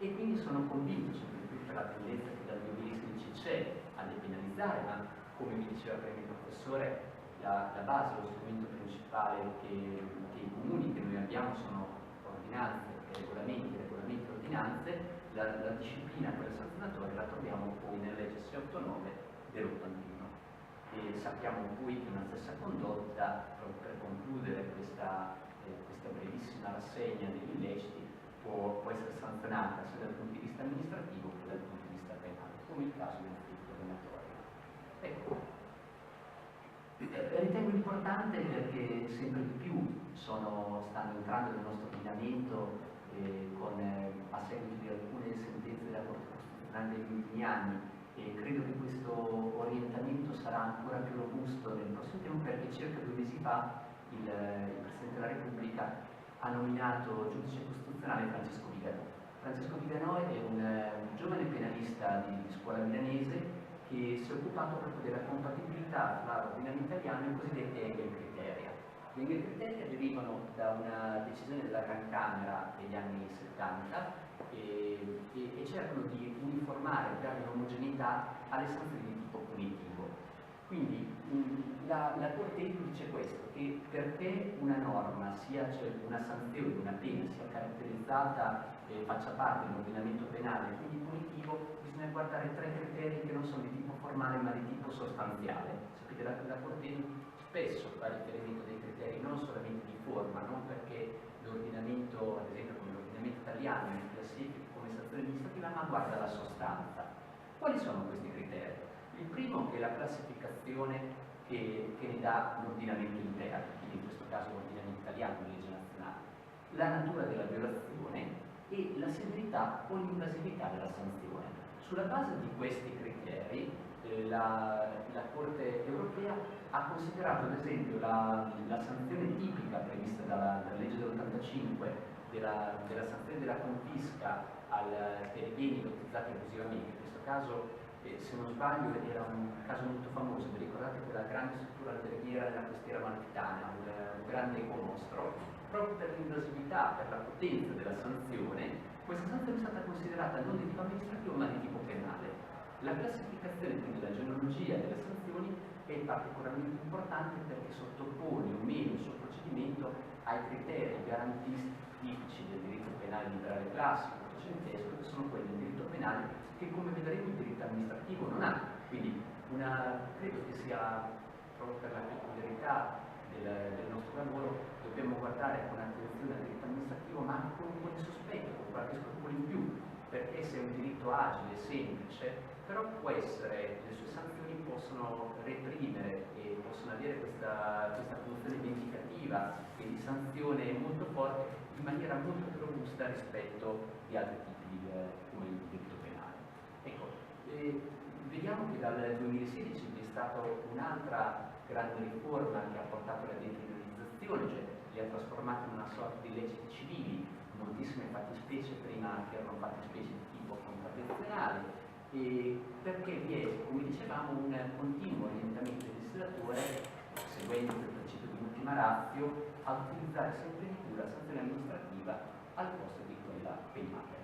e quindi sono convinto, sempre più per la tendenza che dal 2016 c'è a depenalizzare, ma come mi diceva prima il professore, la base, lo strumento principale che i comuni che noi abbiamo sono ordinanze e regolamenti e ordinanze, la disciplina quella sanzionatoria la troviamo poi nella legge 689 dell'81. E sappiamo poi che una stessa condotta, proprio per concludere questa brevissima rassegna degli illeciti, può essere sanzionata sia dal punto di vista amministrativo che dal punto di vista penale, come il caso del furto venatorio. Ecco, ritengo importante perché sempre di più stanno entrando nel nostro ordinamento a seguito di alcune sentenze della Corte Costituzionale degli ultimi anni, e credo che questo orientamento sarà ancora più robusto nel prossimo tempo, perché circa 2 mesi fa il Presidente della Repubblica ha nominato giudice costituzionale Francesco Viganò. Francesco Viganò è un giovane penalista di scuola milanese che si è occupato proprio della compatibilità tra l'ordinamento italiano e i cosiddetti Engel Criteria. Gli Engel Criteria derivano da una decisione della Gran Camera negli anni 70 e cercano di uniformare, dare un'omogeneità alle sanzioni di tipo punitivo. Quindi la Corte dice questo, che perché una norma, cioè una sanzione, una pena, sia caratterizzata e faccia parte dell'ordinamento penale e quindi punitivo, bisogna guardare 3 criteri che non sono di tipo formale ma di tipo sostanziale. Sapete, la Corte spesso fa riferimento dei criteri non solamente di forma, non perché l'ordinamento, ad esempio come l'ordinamento italiano, li classifica come sanzione amministrativa, ma guarda la sostanza. Quali sono questi criteri? Il primo è la classificazione che ne dà l'ordinamento interno, quindi in questo caso l'ordinamento italiano, la legge nazionale, la natura della violazione e la severità o l'invasività della sanzione. Sulla base di questi criteri la Corte europea ha considerato ad esempio la sanzione tipica prevista dalla legge dell'85 della sanzione della confisca per i beni utilizzati abusivamente. In questo caso, se non sbaglio, era un caso molto famoso. Vi ricordate quella grande struttura alberghiera nella costiera amalfitana, un grande ecomostro? Proprio per l'invasività, per la potenza della sanzione, questa sanzione è stata considerata non di tipo amministrativo ma di tipo penale. La classificazione, quindi la genealogia delle sanzioni, è particolarmente importante perché sottopone o meno il suo procedimento ai criteri garantistici del diritto penale liberale classico ottocentesco, che sono quelli del diritto penale che, come vedremo, il diritto amministrativo non ha. Quindi credo che sia, proprio per la peculiarità del nostro lavoro, dobbiamo guardare con attenzione al diritto amministrativo, ma anche con un po' di sospetto, con qualche scrupolo in più, perché se è un diritto agile, semplice, però può essere, le sue sanzioni possono reprimere e possono avere questa funzione vendicativa e di sanzione molto forte, in maniera molto più robusta rispetto di altri tipi come il diritto penale. Ecco, vediamo che dal 2016 vi è stata un'altra grande riforma che ha portato alla decriminalizzazione, cioè li ha trasformati in una sorta di illeciti civili, moltissime fattispecie prima che erano fattispecie di tipo contravvenzionale, perché vi è, come dicevamo, un continuo orientamento del legislatore, seguendo il principio di ultima ratio, a utilizzare sempre di più la sanzione amministrativa al posto di quella penale.